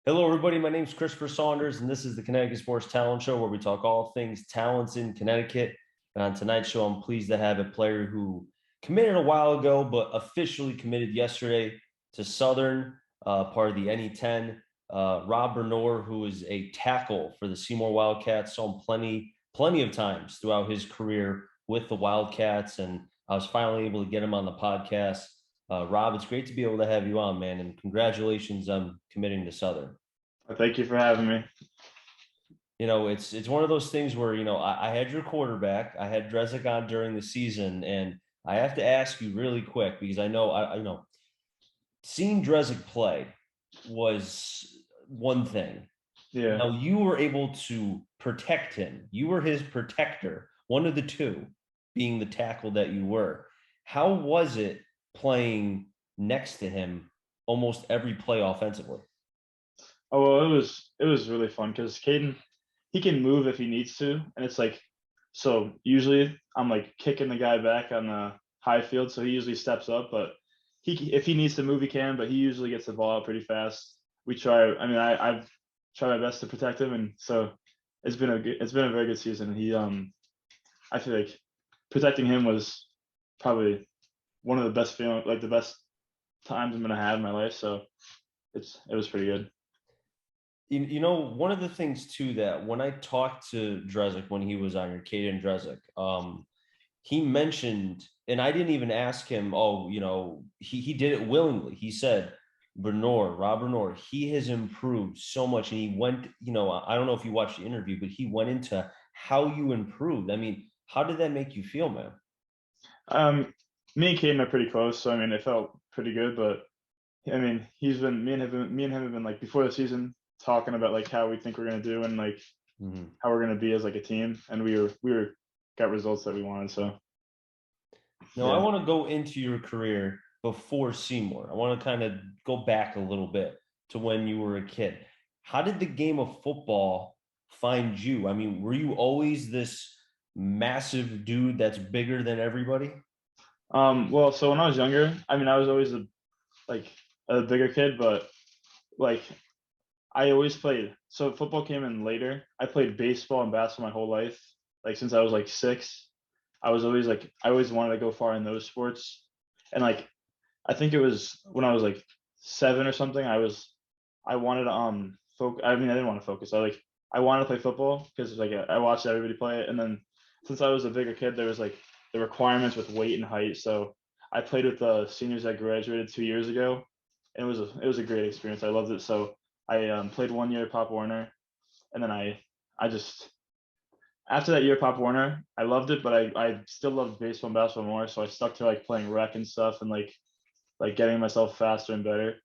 Hello, everybody. My name is Christopher Saunders, and this is the Connecticut Sports Talent Show, where we talk all things talents in Connecticut. And on tonight's show, I'm pleased to have a player who committed a while ago, but officially committed yesterday to Southern, part of the NE10. Rob Bernor, who is a tackle for the Seymour Wildcats, saw him plenty of times throughout his career with the Wildcats, and I was finally able to get him on the podcast. Rob, it's great to be able to have you on, man, and congratulations on committing to Southern. Thank you for having me. It's one of those things where I had your quarterback, I had Drezik on during the season, and I have to ask you really quick because I know I know seeing Drezik play was one thing. Yeah. Now you were able to protect him. You were his protector, one of the two, being the tackle that you were. How was it playing next to him almost every play offensively? Oh well, it was really fun because Caden, he can move if he needs to, and it's like, so usually I'm like kicking the guy back on the high field, so he usually steps up, but if he needs to move he can, but he usually gets the ball out pretty fast. We try. I mean, I've tried my best to protect him, and so it's been a very good season. I feel like protecting him was probably one of the best feeling, like the best times I'm gonna have in my life. So it was pretty good. One of the things too that when I talked to Drezik when he was on your Caden Drezik, he mentioned, and I didn't even ask him, oh, he did it willingly. He said, Rob Bernor, he has improved so much. And he went, I don't know if you watched the interview, but he went into how you improved. I mean, how did that make you feel, man? Um, Me and Caden are pretty close, so I mean, it felt pretty good. But I mean, he's been me and him have been like before the season talking about like how we think we're gonna do and like Mhm. how we're gonna be as like a team, and we were got results that we wanted. So Now, I yeah. want to go into your career before Seymour. I want to kind of go back a little bit to when you were a kid. How did the game of football find you? I mean, were you always this massive dude that's bigger than everybody? Well, so when I was younger, I mean, I was always like a bigger kid, but like I always played. So football came in later. I played baseball and basketball my whole life. Like since I was like 6, I was always like I always wanted to go far in those sports. And like I think it was when I was like 7 or something. I wanted to focus. I mean, I didn't want to focus. I wanted to play football because like I watched everybody play it. And then since I was a bigger kid, there was like the requirements with weight and height. So I played with the seniors that graduated 2 years ago, and it was a great experience. I loved it. So I played 1 year at Pop Warner, and then I just after that year at Pop Warner, I loved it, but I still loved baseball and basketball more. So I stuck to like playing rec and stuff and like getting myself faster and better.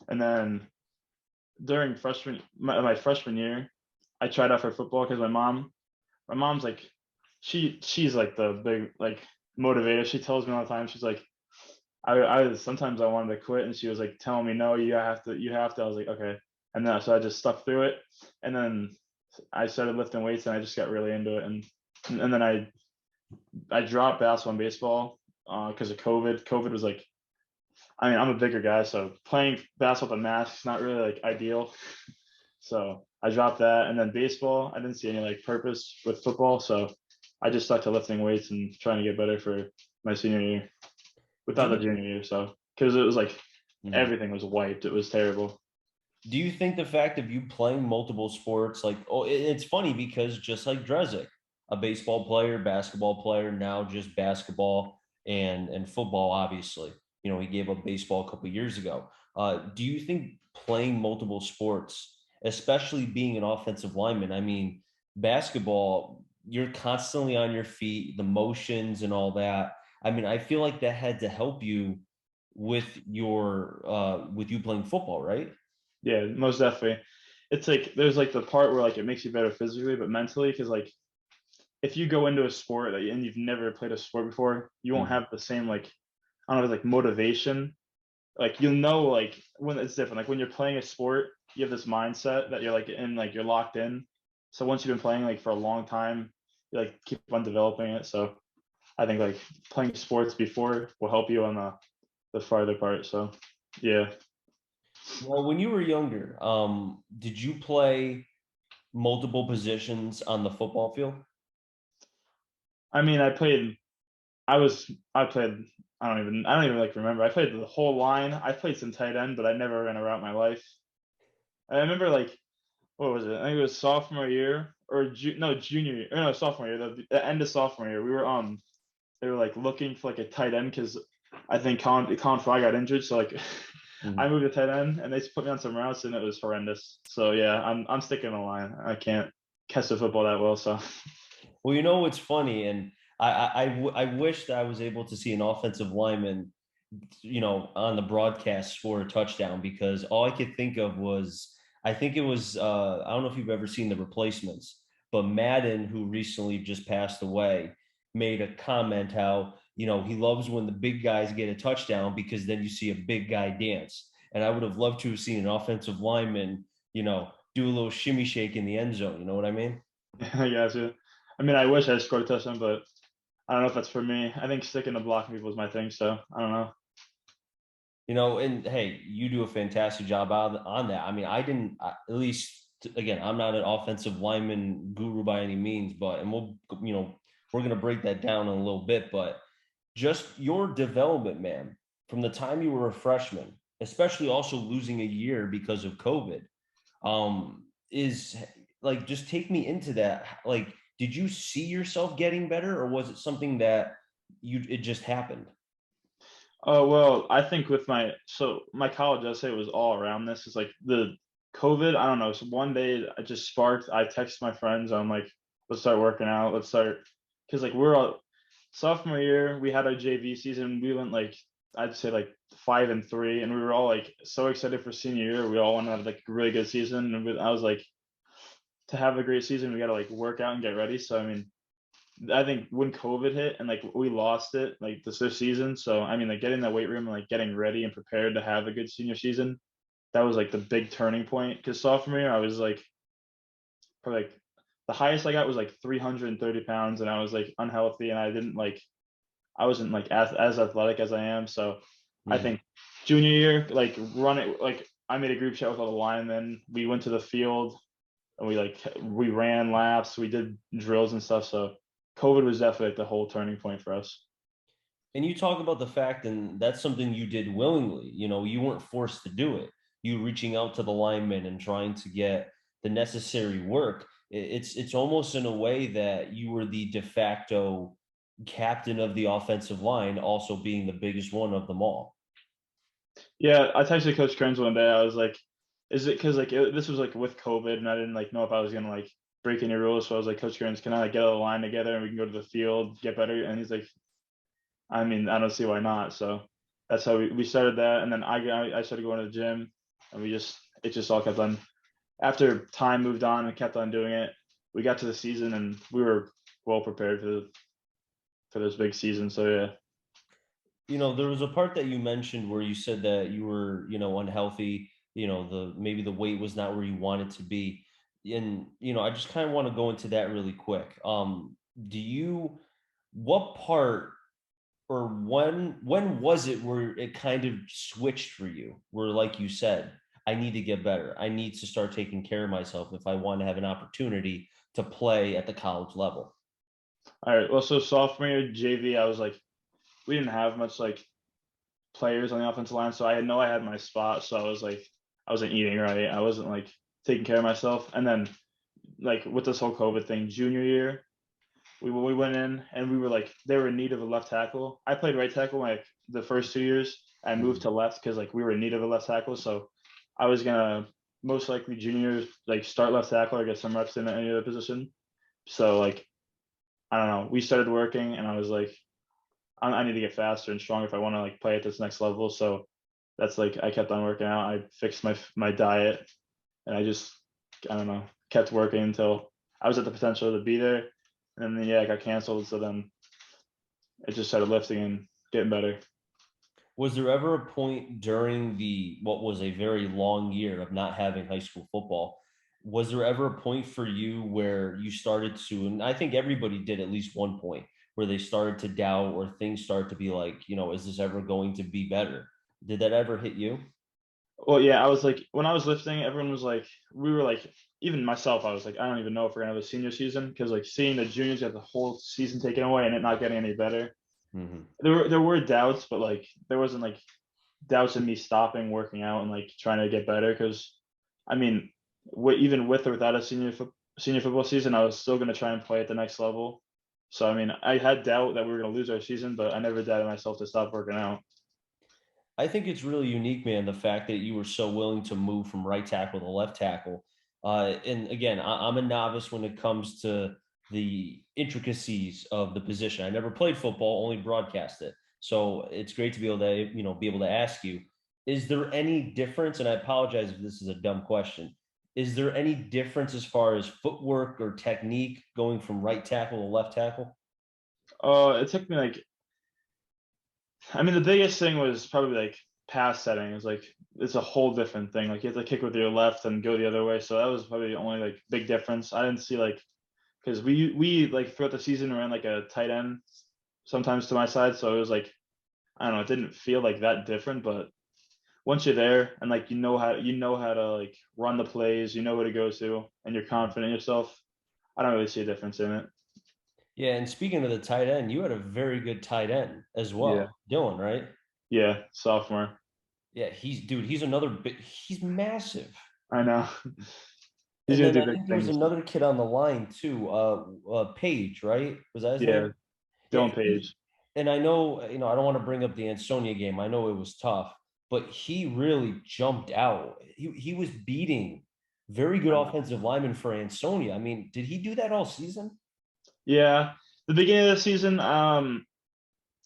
And then during my freshman year, I tried out for football because my mom's like she's like the big like motivator. She tells me all the time. She's like I sometimes I wanted to quit, and she was like telling me no, you have to. I was like okay, and then so I just stuck through it, and then I started lifting weights, and I just got really into it, and then I dropped basketball and baseball because of COVID. COVID was like, I mean, I'm a bigger guy, so playing basketball with a mask is not really like ideal. So I dropped that, and then baseball, I didn't see any like purpose with football, so I just stuck to lifting weights and trying to get better for my senior year Do without the you junior year. So because it was like Mhm. everything was wiped, it was terrible. do you think the fact of you playing multiple sports, like, oh, it's funny because just like Drezik, a baseball player, basketball player, now just basketball and football, obviously. He gave up baseball a couple of years ago. Do you think playing multiple sports, especially being an offensive lineman, I mean, basketball, you're constantly on your feet, the motions and all that. I mean, I feel like that had to help you with you playing football, right? Yeah, most definitely. It's like there's like the part where like it makes you better physically, but mentally, because like if you go into a sport and you've never played a sport before, you won't Mhm. have the same like I don't know like motivation. Like you'll know like when it's different. Like when you're playing a sport, you have this mindset that you're like in like you're locked in. So once you've been playing like for a long time, you like keep on developing it. So I think like playing sports before will help you on the farther part. So yeah. Well, when you were younger, did you play multiple positions on the football field? I mean, I played, I don't even like remember. I played the whole line. I played some tight end, but I never ran a route in my life. I remember like, what was it? I think it was sophomore year or no, junior year, or no, sophomore year, the end of sophomore year. They were like looking for like a tight end because I think Colin Fry got injured. So like I Mhm. moved to tight end and they put me on some routes and it was horrendous. So yeah, I'm sticking the line. I can't catch the football that well. So Well, what's funny, and I wish that I was able to see an offensive lineman, on the broadcast score a touchdown because all I could think of was I think it was I don't know if you've ever seen the replacements, but Madden, who recently just passed away, made a comment how he loves when the big guys get a touchdown because then you see a big guy dance. And I would have loved to have seen an offensive lineman, do a little shimmy shake in the end zone. You know what I mean? I guess yeah. I mean, I wish I scored a touchdown, but I don't know if that's for me. I think sticking to blocking people is my thing. So I don't know. And hey, you do a fantastic job on that. I mean, I didn't, at least again, I'm not an offensive lineman guru by any means, but, and we're going to break that down in a little bit, but just your development, man, from the time you were a freshman, especially also losing a year because of COVID, is like, just take me into that. Like, did you see yourself getting better or was it something that it just happened? Oh well, I think with my college essay was all around this. It's like the COVID. I don't know. So one day I just sparked. I texted my friends. I'm like, let's start working out. Let's start because like we're all sophomore year. We had our JV season. We went like I'd say like 5-3, and we were all like so excited for senior year. We all wanted to have like a really good season, and I was like, to have a great season, we got to like work out and get ready. So I mean, I think when COVID hit and like we lost it like this season. So I mean, like getting that weight room and like getting ready and prepared to have a good senior season, that was like the big turning point. Because sophomore year, I was like probably like the highest I got was like 330 pounds, and I was like unhealthy, and I wasn't like as athletic as I am. So I Hmm. think junior year, like run it like I made a group chat with all the linemen. We went to the field and we ran laps, we did drills and stuff. So COVID was definitely like the whole turning point for us. And you talk about the fact, and that's something you did willingly. You weren't forced to do it. You reaching out to the linemen and trying to get the necessary work. It's almost in a way that you were the de facto captain of the offensive line, also being the biggest one of them all. Yeah, I texted Coach Kearns one day. I was like, "Is it because like this was like with COVID and I didn't like know if I was gonna like break any rules?" So I was like, "Coach Kearns, can I like get a line together and we can go to the field, get better?" And he's like, "I mean, I don't see why not." So that's how we started that, and then I started going to the gym, and it just all kept on. After time moved on and kept on doing it, we got to the season and we were well prepared for this big season. So yeah. There was a part that you mentioned where you said that you were, unhealthy, maybe the weight was not where you wanted to be. And, I just kind of want to go into that really quick. Do you, what part or when was it where it kind of switched for you? Where, like you said, I need to get better. I need to start taking care of myself if I want to have an opportunity to play at the college level. All right. Well, so sophomore year JV, I was like, we didn't have much like players on the offensive line, so I had my spot. So I was like, I wasn't eating right. I wasn't like taking care of myself. And then like with this whole COVID thing, junior year, we went in and we were like they were in need of a left tackle. I played right tackle like the first 2 years. I moved to left because like we were in need of a left tackle. So I was gonna most likely juniors like start left tackle or get some reps in any other position. So like I don't know. We started working and I was like I need to get faster and stronger if I want to like play at this next level. So that's like I kept on working out. I fixed my diet and I don't know kept working until I was at the potential to be there. And then yeah, I got canceled. So then it just started lifting and getting better. Was there ever a point during what was a very long year of not having high school football? Was there ever a point for you where you started to, and I think everybody did at least one point where they started to doubt or things start to be like, is this ever going to be better? Did that ever hit you? Well, yeah, I was like, when I was lifting, everyone was like, we were like, even myself, I was like, I don't even know if we're gonna have a senior season because like seeing the juniors get the whole season taken away and it not getting any better. Mhm. There were doubts, but like there wasn't like doubts in me stopping working out and like trying to get better because, I mean, even with or without a senior football season, I was still gonna try and play at the next level. So I mean, I had doubt that we were gonna lose our season, but I never doubted myself to stop working out. I think it's really unique, man, the fact that you were so willing to move from right tackle to left tackle. And again, I'm a novice when it comes to the intricacies of the position. I never played football, only broadcast it. So it's great to be able to, be able to ask you, is there any difference? And I apologize if this is a dumb question. Is there any difference as far as footwork or technique going from right tackle to left tackle? It took me like, I mean, the biggest thing was probably like pass setting. It's like it's a whole different thing. Like you have to kick with your left and go the other way. So that was probably the only like big difference. I didn't see like because we like throughout the season ran like a tight end sometimes to my side. So it was like I don't know, it didn't feel like that different, but once you're there and like you know how to like run the plays, you know who to go to, and you're confident in yourself, I don't really see a difference in it. Yeah, and speaking of the tight end, you had a very good tight end as Yeah, well, Dylan, right? yeah, sophomore. Yeah, he's another big, he's massive. I know. He's And gonna then do I big think there was things. another kid on the line too, Page, right? Was that his name? Yeah, Yeah, Dylan Page. and I know, I don't want to bring up the Ansonia game. I know it was tough, but he really jumped out. He was beating very good I know. offensive linemen for Ansonia. I mean, did he do that all season? Yeah, the beginning of the season. I don't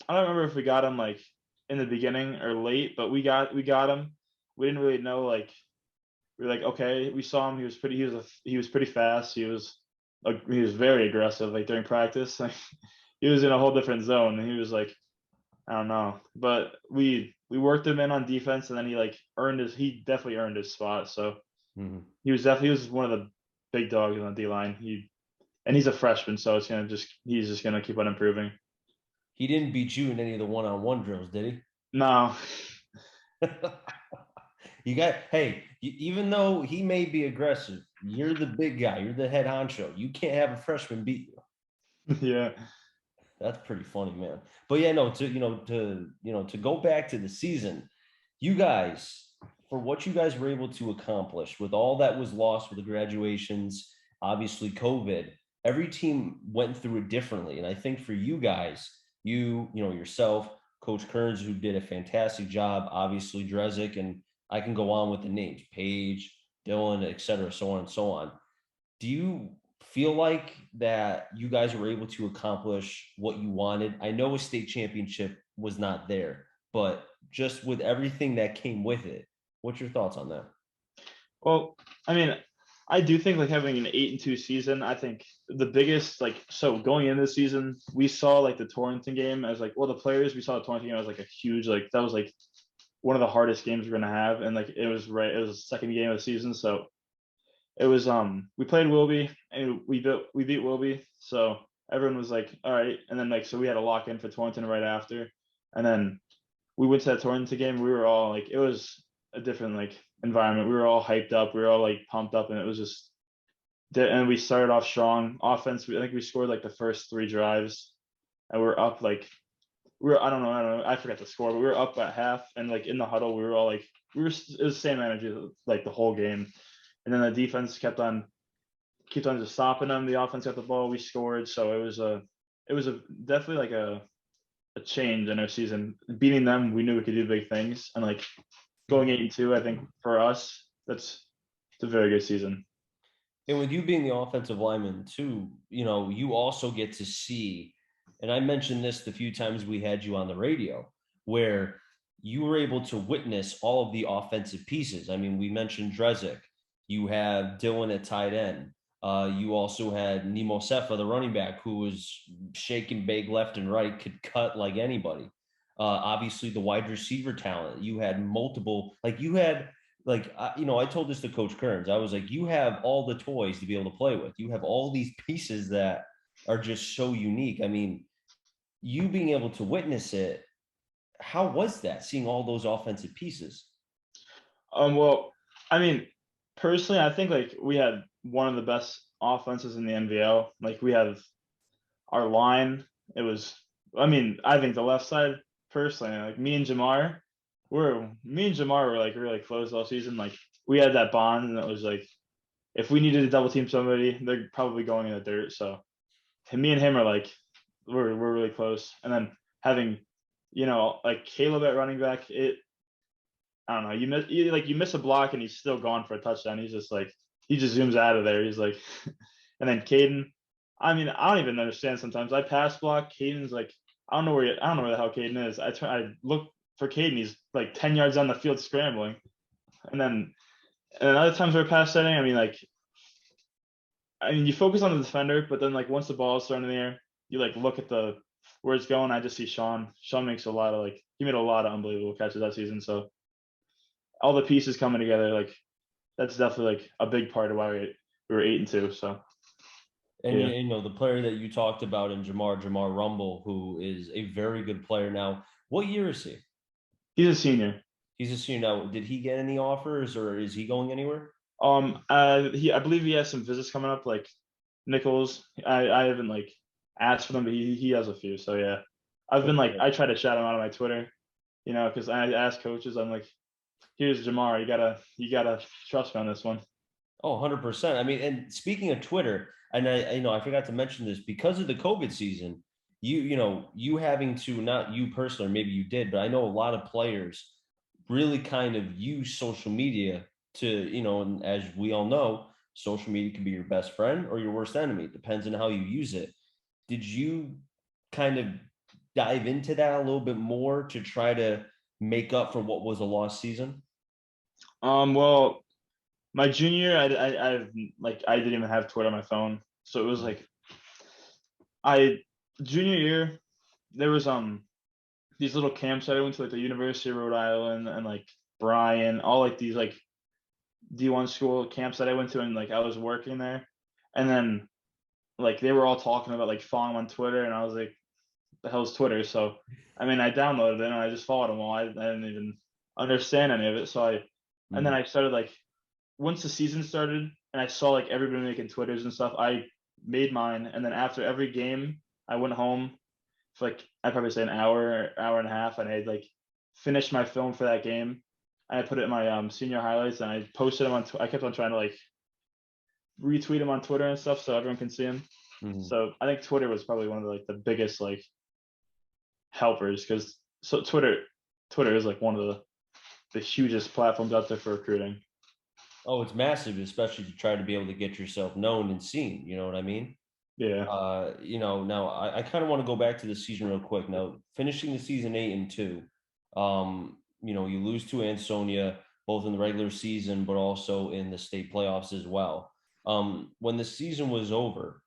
remember if we got him like in the beginning or late, but we got him. We didn't really know like we were like okay, we saw him. He was pretty fast. He was very aggressive like during practice. Like he was in a whole different zone, and he was like I don't know, but we worked him in on defense, and then he definitely earned his spot. So Mhm. he was one of the big dogs on the D line. He's a freshman, so he's just gonna keep on improving. He didn't beat you in any of the one-on-one drills, did No, he? You got, hey, even though he may be aggressive, you're the big guy. You're the head honcho. You can't have a freshman beat you. yeah. That's pretty funny, man. But yeah, no, to go back to the season, you guys, for what you guys were able to accomplish with all that was lost with the graduations, obviously COVID, every team went through it differently. And I think for you guys, yourself, Coach Kearns, who did a fantastic job, obviously Drezick, and I can go on with the names, Paige, Dylan, et cetera, so on and so on. Do you feel like that you guys were able to accomplish what you wanted? I know a state championship was not there, but just with everything that came with it, what's your thoughts on that? Well, I mean, I do think like having an 8-2 season. I think the biggest like so going into the season, we saw like the Torrington game as like well the players we saw the Torrington game as like a huge like that was like one of the hardest games we're gonna have, and like it was the second game of the season, so it was we played Wilby and we beat Wilby, so everyone was like all right, and then like so we had to lock in for Torrington right after, and then we went to that Torrington game. We were all like, it was a different like environment. We were all hyped up. We were all like pumped up, and it was just. And we started off strong. Offense. I think we scored like the first three drives, and we are up like I don't know. I forgot the score, but we were up at half, and like in the huddle, we were all like, it was the same energy like the whole game. And then the defense kept on just stopping them. The offense got the ball. We scored, so it was a definitely like a change in our season. Beating them, we knew we could do big things, and like going 8-2, I think for us, it's a very good season. And with you being the offensive lineman too, you also get to see, and I mentioned this the few times we had you on the radio, where you were able to witness all of the offensive pieces. I mean, we mentioned Drezick. You have Dylan at tight end. You also had Nemo Sefa, the running back, who was shake and bake left and right, could cut like anybody. Obviously, the wide receiver talent. You had multiple, like you had I told this to Coach Kearns. I was like, you have all the toys to be able to play with. You have all these pieces that are just so unique. I mean, you being able to witness it, how was that seeing all those offensive pieces? Well, I mean, personally, I think like we had one of the best offenses in the NVL. Like we have our line. It was, I mean, I think the left side personally, like me and Jamar were like really close all season. Like we had that bond, and it was like if we needed to double team somebody, they're probably going in the dirt. So me and him are like we're really close. And then having, like Caleb at running back, I don't know. You miss a block and he's still gone for a touchdown. He's just like he just zooms out of there. He's like, and then Caden. I mean, I don't even understand sometimes. I pass block. Caden's like, I don't know where the hell Caden is. I look for Caden. He's like 10 yards on the field scrambling. And then other times we're pass setting. I mean, you focus on the defender, but then like once the ball is thrown in the air, you like look at the where it's going. I just see Sean. Sean makes a lot of he made a lot of unbelievable catches that season. So all the pieces coming together, like that's definitely like a big part of why we were 8-2. So And yeah, the player that you talked about in Jamar Rumble, who is a very good player now. What year is he? he's a senior. He's a senior now. Did he get any offers, or is he going anywhere? I believe he has some visits coming up, like Nichols. I haven't like asked for them, but he has a few. So yeah, I've been like Okay. I try to shout him out on my Twitter, because I ask coaches. I'm like, here's Jamar. You gotta trust me on this one. Oh, 100%. I mean, and speaking of Twitter, and I forgot to mention this because of the COVID season, you having to, not you personally, or maybe you did, but I know a lot of players really kind of use social media to, and as we all know, social media can be your best friend or your worst enemy. It depends on how you use it. Did you kind of dive into that a little bit more to try to make up for what was a lost season? Well, my junior year, I didn't even have Twitter on my phone, so it was Mhm. like I junior year there was these little camps that I went to, like the University of Rhode Island and like Bryan, all like these like D1 school camps that I went to, and like I was working there, and then like they were all talking about like following on Twitter, and I was like, the hell's Twitter? So I mean, I downloaded it and I just followed them all. I didn't even understand any of it, and then Mhm. I started like once the season started and I saw like everybody making Twitters and stuff, I made mine. And then after every game, I went home for like I'd probably say an hour and a half, and I like finished my film for that game. And I put it in my senior highlights, and I posted them on. I kept on trying to like retweet them on Twitter and stuff so everyone can see them. Mhm. So I think Twitter was probably one of the biggest like helpers because Twitter is like one of the hugest platforms out there for recruiting. Oh, it's massive, especially to try to be able to get yourself known and seen. You know what I mean? Yeah. Now I kind of want to go back to the season real quick. Now, finishing the season 8-2, you lose to Ansonia both in the regular season, but also in the state playoffs as well. When the season was over,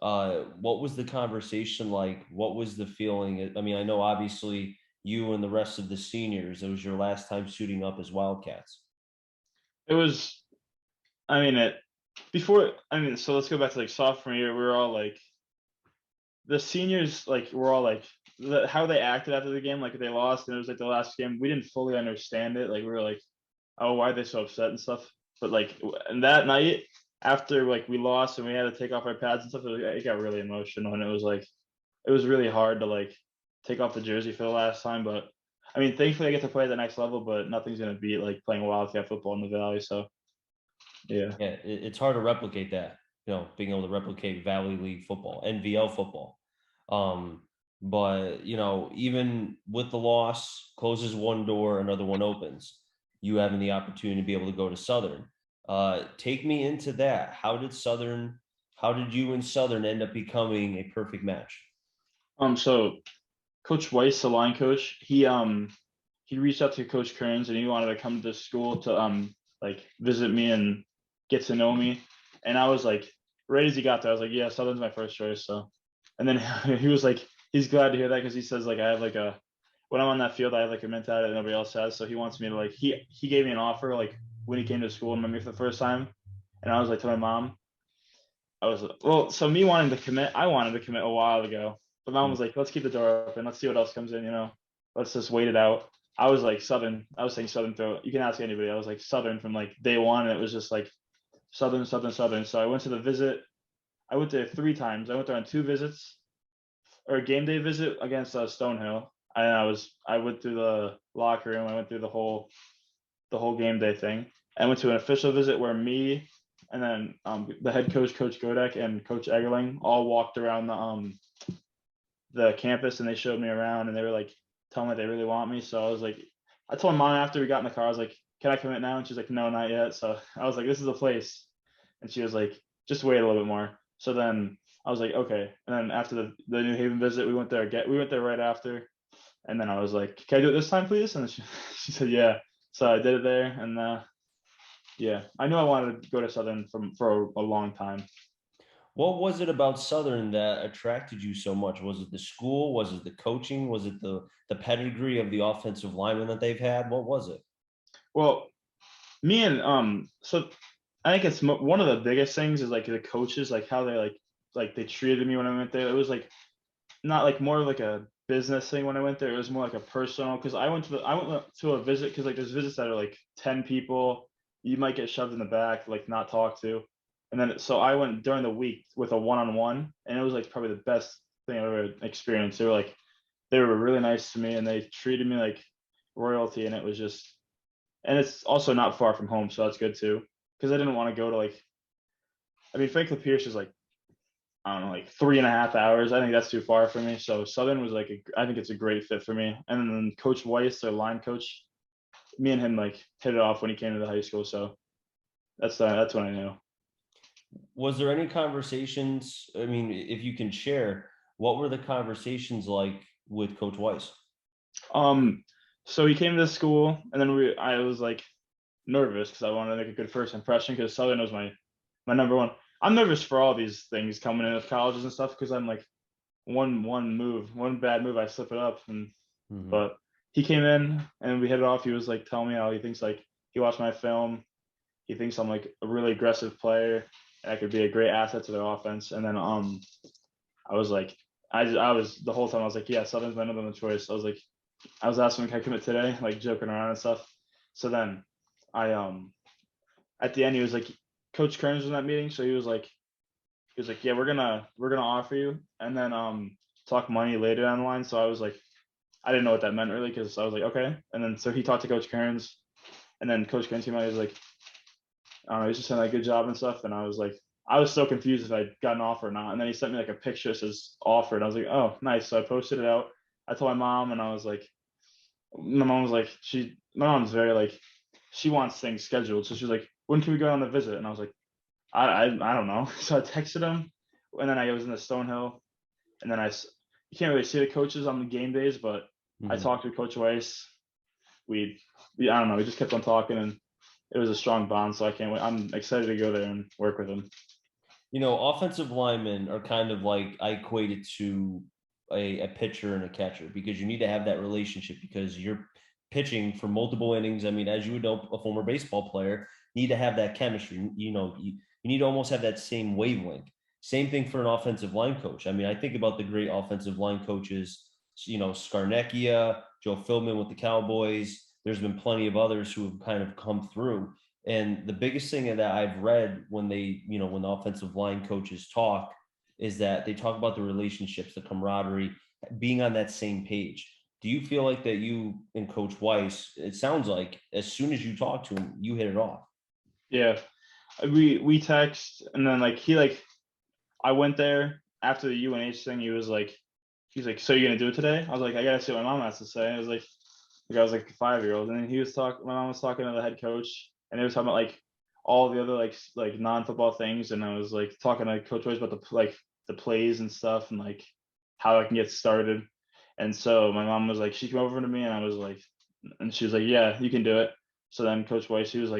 what was the conversation like? What was the feeling? I mean, I know obviously you and the rest of the seniors, it was your last time suiting up as Wildcats. It was I mean it before I mean so let's go back to like sophomore year. We were all like the seniors like were all like how they acted after the game, like they lost and it was like the last game. We didn't fully understand it. Like we were like, oh, why are they so upset and stuff? But like and that night after like we lost and we had to take off our pads and stuff, it got really emotional and it was really hard to like take off the jersey for the last time. But I mean, thankfully I get to play at the next level, but nothing's gonna beat like playing Wildcat football in the Valley. So yeah. Yeah, it's hard to replicate that, being able to replicate Valley League football, NVL football. But even with the loss, closes one door, another one opens. You having the opportunity to be able to go to Southern. Take me into that. How did you and Southern end up becoming a perfect match? So Coach Weiss, the line coach, he reached out to Coach Kearns and he wanted to come to school to like visit me and get to know me. And I was like, right as he got there, I was like, yeah, Southern's my first choice. So, and then he was like, he's glad to hear that because he says like I have like a when I'm on that field, I have like a mentality that nobody else has. So he wants me to like he gave me an offer like when he came to school and met me for the first time, and I was like to my mom, I was well, so me wanting to commit, I wanted to commit a while ago, but mom was like, let's keep the door open, let's see what else comes in, let's just wait it out. I was like Southern. I was saying Southern throw. You can ask anybody. I was like Southern from like day one, and it was just like Southern, Southern, Southern. So I went to the visit. I went there 3 times. I went there on 2 visits, or a game day visit against Stonehill. And I went through the locker room. I went through the whole game day thing. I went to an official visit where me and then the head coach, Coach Godek, and Coach Eggerling all walked around the campus, and they showed me around, and they were like telling me they really want me. So I was like, I told mom after we got in the car, I was like, can I commit now? And she's like, no, not yet. So I was like, this is the place. And she was like, just wait a little bit more. So then I was like, okay. And then after the New Haven visit, we went there right after. And then I was like, can I do it this time, please? And she said, yeah. So I did it there. And yeah, I knew I wanted to go to Southern for a long time. What was it about Southern that attracted you so much? Was it the school? Was it the coaching? Was it the pedigree of the offensive lineman that they've had? What was it? Well, me and so I think it's one of the biggest things is like the coaches, like how they like they treated me when I went there. It was like not like more of like a business thing when I went there. It was more like a personal, because I went to a visit, because like there's visits that are like 10 people. You might get shoved in the back, like not talked to. And then so I went during the week with a one-on-one, and it was like probably the best thing I've ever experienced. They were really nice to me, and they treated me like royalty, and it was just, and it's also not far from home, so that's good too. Because I didn't want to go to like, I mean, Franklin Pierce is like, I don't know, like 3.5 hours. I think that's too far for me. So Southern was like, I think it's a great fit for me. And then Coach Weiss, their line coach, me and him like hit it off when he came to the high school. So that's when I knew. Was there any conversations? I mean, if you can share, what were the conversations like with Coach Weiss? Um, so he came to the school, and then I was like nervous because I wanted to make a good first impression, because Southern was my number one. I'm nervous for all these things coming in with colleges and stuff, because I'm like one bad move, I slip it up. And Mhm. but he came in and we hit it off. He was like telling me how he thinks, like he watched my film. He thinks I'm like a really aggressive player, and I could be a great asset to their offense. And then I was like, I was the whole time I was like, yeah, Southern's my number one choice. I was asking him, can I commit today, like joking around and stuff. So then I at the end he was like, Coach Kearns was in that meeting, so he was like, yeah, we're gonna offer you, and then talk money later down the line. So I was like, I didn't know what that meant really, because I was like, okay. And then so he talked to Coach Kearns, and then Coach Kearns came out. He was like, I don't know, he's just saying like good job and stuff. And I was like, I was so confused if I'd gotten offer or not. And then he sent me like a picture that says offer, and I was like, oh, nice. So I posted it out. I told my mom, and I was like, my mom was like, my mom's very like, she wants things scheduled. So she was like, when can we go on the visit? And I was like, I don't know. So I texted him, and then I was in the Stonehill, and then you can't really see the coaches on the game days, but I Mhm. talked to Coach Weiss. I don't know, we just kept on talking, and it was a strong bond. So I can't wait. I'm excited to go there and work with him. You know, offensive linemen are kind of like I equate it to a pitcher and a catcher because you need to have that relationship because you're pitching for multiple innings. I mean, as you would know, a former baseball player need to have that chemistry. You need to almost have that same wavelength. Same thing for an offensive line coach. I mean, I think about the great offensive line coaches, Scarnecchia, Joe Philbin with the Cowboys. There's been plenty of others who have kind of come through. And the biggest thing that I've read when when the offensive line coaches talk is that they talk about the relationships, the camaraderie, being on that same page. Do you feel like that you and Coach Weiss, it sounds like as soon as you talk to him, you hit it off? Yeah, we text, and then like I went there after the UNH thing. He's like, so you're gonna do it today? I was like, I gotta see what my mom has to say. I was like a 5-year-old, and then my mom was talking to the head coach, and they was talking about like all the other like non-football things, and I was like talking to Coach Weiss about the plays and stuff, and like how I can get started. And so my mom was like, she came over to me, and I was like, and she was like, yeah, you can do it. So then Coach Weiss, he was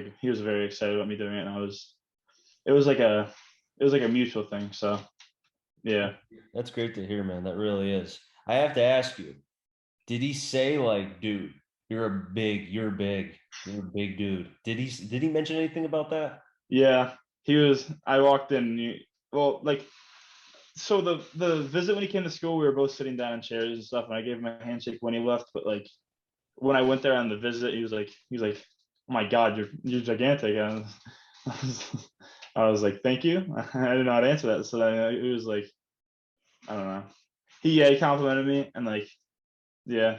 very excited about me doing it, and it was like a it was like a mutual thing. So yeah. That's great to hear, man. That really is. I have to ask you, did he say like, dude, you're a big dude? Did he mention anything about that? Yeah, I walked in. Well, like, so the visit when he came to school, we were both sitting down in chairs and stuff, and I gave him a handshake when he left. But like when I went there on the visit, he was like, "Oh my God, you're gigantic." And I was like, "Thank you." I didn't know how to answer that, so then it was like, I don't know. He complimented me, and like, yeah,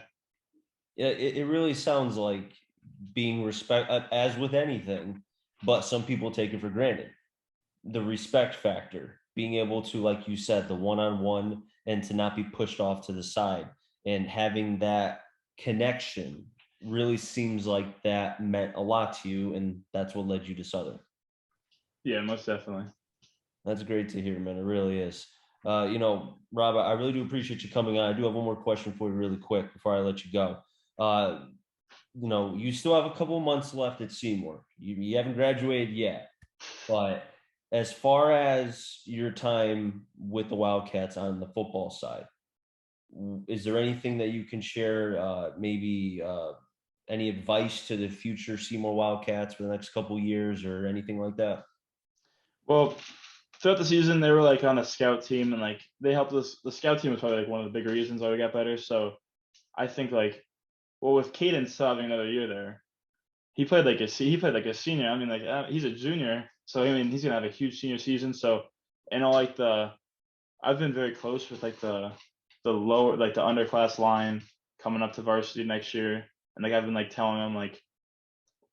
Yeah, it really sounds like being respect as with anything, but some people take it for granted. The respect factor, being able to, like you said, the one-on-one and to not be pushed off to the side and having that connection really seems like that meant a lot to you, and that's what led you to Southern. yeah, most definitely. That's great to hear, man. It really is. Rob, I really do appreciate you coming on. I do have one more question for you, really quick, before I let you go. Uh, you still have a couple of months left at Seymour. You haven't graduated yet, but as far as your time with the Wildcats on the football side, is there anything that you can share? Maybe any advice to the future Seymour Wildcats for the next couple of years, or anything like that? Well, throughout the season, they were like on a scout team, and like they helped us. The scout team was probably like one of the big reasons why we got better. So I think like, well, with Caden still having another year there, he played like a senior. I mean, like he's a junior, so I mean he's gonna have a huge senior season. So, and all like I've been very close with like the lower like the underclass line coming up to varsity next year, and like I've been like telling them like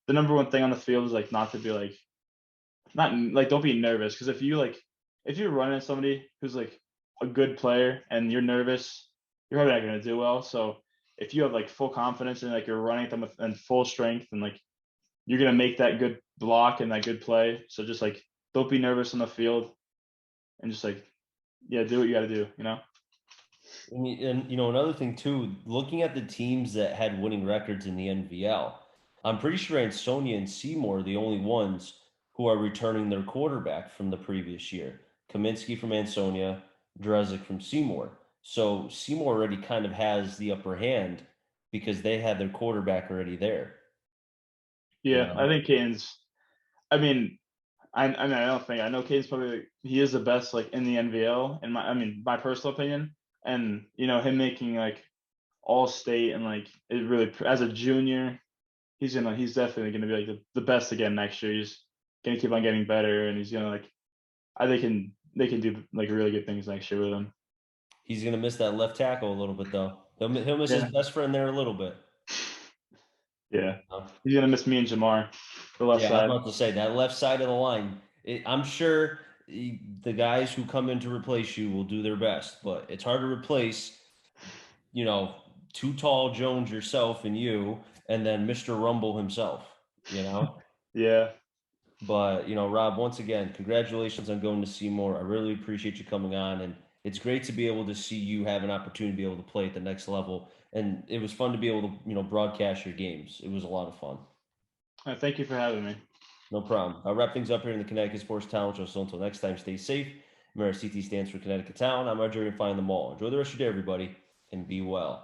the number one thing on the field is like not to be like not like don't be nervous, because if you're running somebody who's like a good player and you're nervous, you're probably not gonna do well. So if you have like full confidence and like you're running them in full strength, and like you're gonna make that good block and that good play. So just like don't be nervous on the field, and just like, yeah, do what you got to do. You know. And another thing too, looking at the teams that had winning records in the NVL, I'm pretty sure Ansonia and Seymour are the only ones who are returning their quarterback from the previous year. Kaminsky from Ansonia, Drezik from Seymour. So Seymour already kind of has the upper hand because they had their quarterback already there. You Yeah, I know, think Caden's. I mean, I mean, I don't think I know Caden's probably he is the best like in the NVL in my personal opinion, and him making like all state, and like it really as a junior, he's definitely gonna be like the best again next year. He's gonna keep on getting better, and he's gonna like they can do like really good things next year with him. he's gonna miss that left tackle a little bit though. He'll miss his Yeah, best friend there a little bit. yeah, Uh, he's gonna miss me and Jamar, the left Yeah, I was side. about to say that left side of the line. I'm sure the guys who come in to replace you will do their best, but it's hard to replace, you know, too tall Jones yourself and you, and then Mr. Rumble himself, you know. Yeah, But Rob, once again, congratulations on going to Seymour. I really appreciate you coming on, and it's great to be able to see you have an opportunity to be able to play at the next level. And it was fun to be able to, broadcast your games. It was a lot of fun. thank you for having me. No problem. I'll wrap things up here in the Connecticut Sports Talent Show. So until next time, stay safe. Remember, CT stands for Connecticut Town. I'm Roger and find them all. Enjoy the rest of your day, everybody, and be well.